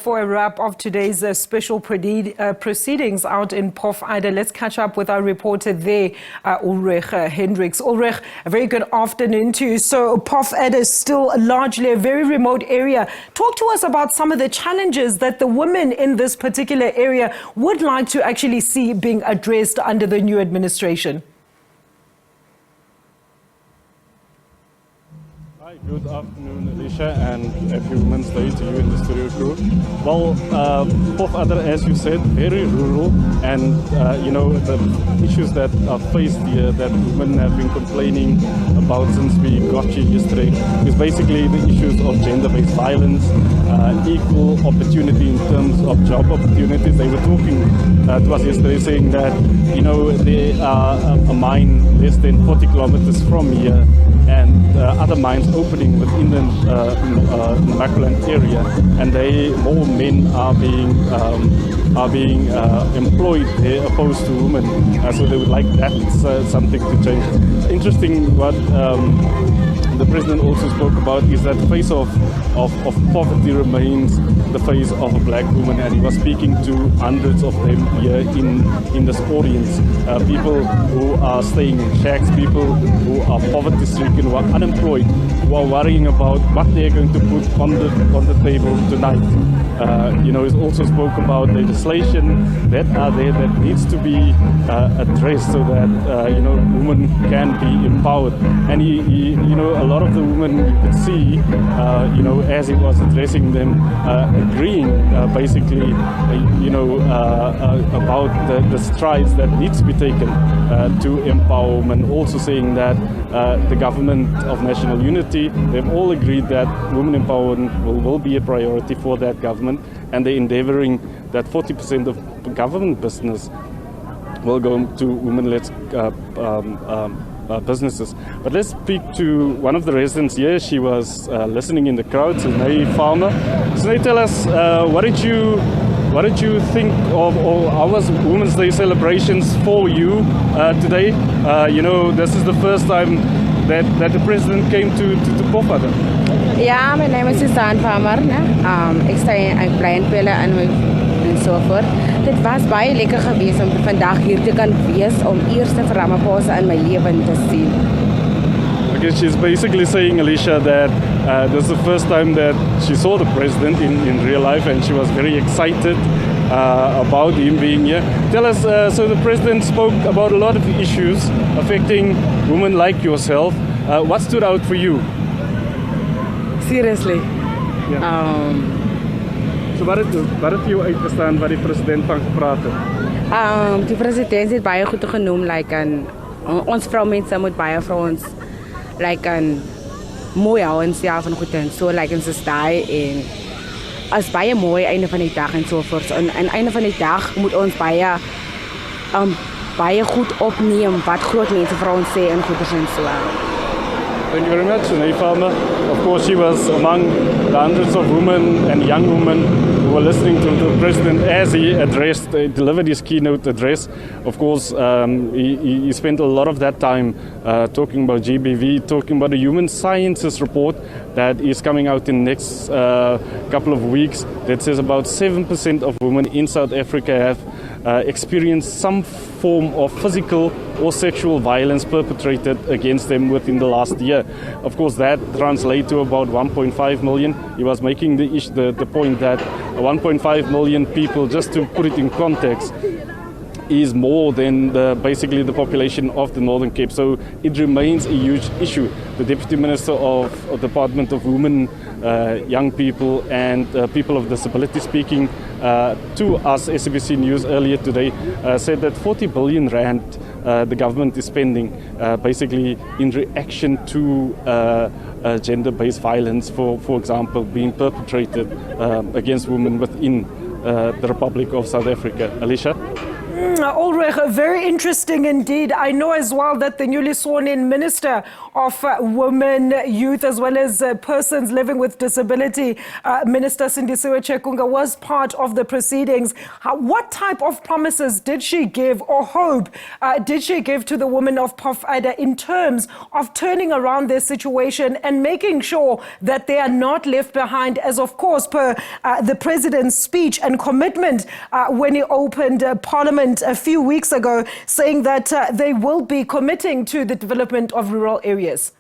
for a wrap of today's special proceedings out in Pofadder. Let's catch up with our reporter there, Ulrich Hendricks. Ulrich, a very good afternoon to you. So Pofadder is still largely a very remote area. Talk to us about some of the challenges that the women in this particular area would like to actually see being addressed under the new administration. Hi, good afternoon, Alicia, and a few Women's Day to you in the studio crew. Well, Pofadder, as you said, very rural, and the issues that are faced here that women have been complaining about since we got here yesterday is basically the issues of gender-based violence, equal opportunity in terms of job opportunities. They were talking to us yesterday saying that, there are a mine less than 40 kilometers from here, and other mines opening within the Namaqualand area, and more men are being employed there opposed to women. So they would like that something to change. Interesting what the president also spoke about is that the face of poverty remains the face of a black woman, and he was speaking to hundreds of them here in this audience. People who are staying in shacks, people who are poverty-stricken, who are unemployed, who are worrying about what they're going to put on the table tonight. He also spoke about legislation that are there that needs to be addressed so that women can be empowered. And a lot of the women you could see, as he was addressing them, agreeing basically, about the strides that needs to be taken to empower women. Also saying that the government of national unity, they've all agreed that women empowerment will be a priority for that government, and they're endeavoring that 40% of government business will go to women-led businesses. But let's speak to one of the residents here. She was listening in the crowd, Snei Farmer. Snei, tell us, what did you think of, or how was Women's Day celebrations for you today? This is the first time that the president came to Pofadder. Ja, my name is Snei Farmer. Ek bly in Pelle en so voort. Dit was baie lekker geweest om vandag hier te kan wees om eerste vir Ramaphosa in my lewe te sien. Okay, she's basically saying, Alicia, that this is the first time that she saw the president in real life, and she was very excited about him being here. Tell us, so the president spoke about a lot of issues affecting women like yourself. What stood out for you? Seriously? Yeah. So wat het vir jou uitgestaan wat die president van gepraat het? Die president het baie goed genoem, ons vroumense moet baie vir ons mooi hou en self en goed en so en soos daai en as baie mooi einde van die dag en so voort. En einde van die dag moet ons baie goed opneem wat groot mense vir ons sê en goeders en so. Thank you very much, Snei Farmer. Of course, she was among the hundreds of women and young women who were listening to the president as he delivered his keynote address. Of course, he spent a lot of that time talking about GBV, talking about the Human Sciences report that is coming out in the next couple of weeks that says about 7% of women in South Africa have experienced some form of physical or sexual violence perpetrated against them within the last year. Of course, that translates to about 1.5 million. He was making the point that 1.5 million people, just to put it in context, is more than basically the population of the Northern Cape. So it remains a huge issue. The Deputy Minister of the Department of Women, Young People and People of Disability, speaking to us, SABC News earlier today, said that 40 billion rand the government is spending basically in reaction to gender-based violence, for example, being perpetrated against women within the Republic of South Africa. Alicia? Ulrich, very interesting indeed. I know as well that the newly sworn-in Minister of Women, Youth, as well as persons living with disability, Minister Sindisiwe Chekunga, was part of the proceedings. What type of promises did she give or hope did she give to the women of Pofadder in terms of turning around their situation and making sure that they are not left behind, as of course per the President's speech and commitment when he opened Parliament a few weeks ago, saying that they will be committing to the development of rural areas?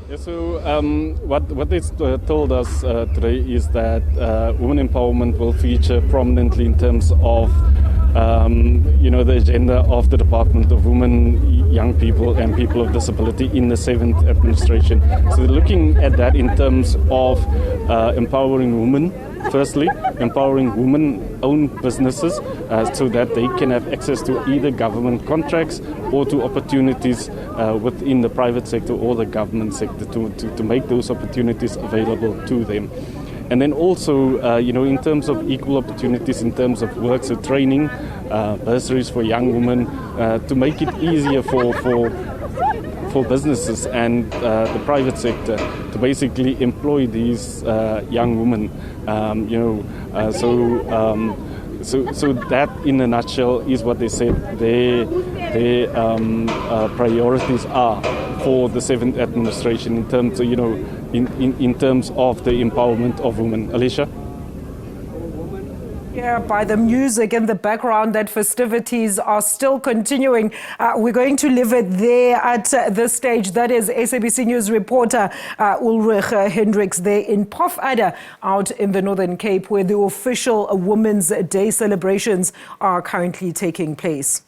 Yeah, so what they told us today is that women empowerment will feature prominently in terms of the agenda of the Department of Women, Young People and People of Disability in the 7th administration. So they're looking at that in terms of empowering women. Firstly, empowering women-owned businesses so that they can have access to either government contracts or to opportunities within the private sector or the government sector to make those opportunities available to them. And then also, in terms of equal opportunities, in terms of work, so training, bursaries for young women, to make it easier for businesses and the private sector to basically employ these young women. So that, in a nutshell, is what they said their priorities are for the 7th administration in terms of, in terms of the empowerment of women. Alicia? Yeah, by the music in the background, that festivities are still continuing. We're going to leave it there at this stage. That is SABC News reporter Ulrich Hendricks there in Pofadder, out in the Northern Cape, where the official Women's Day celebrations are currently taking place.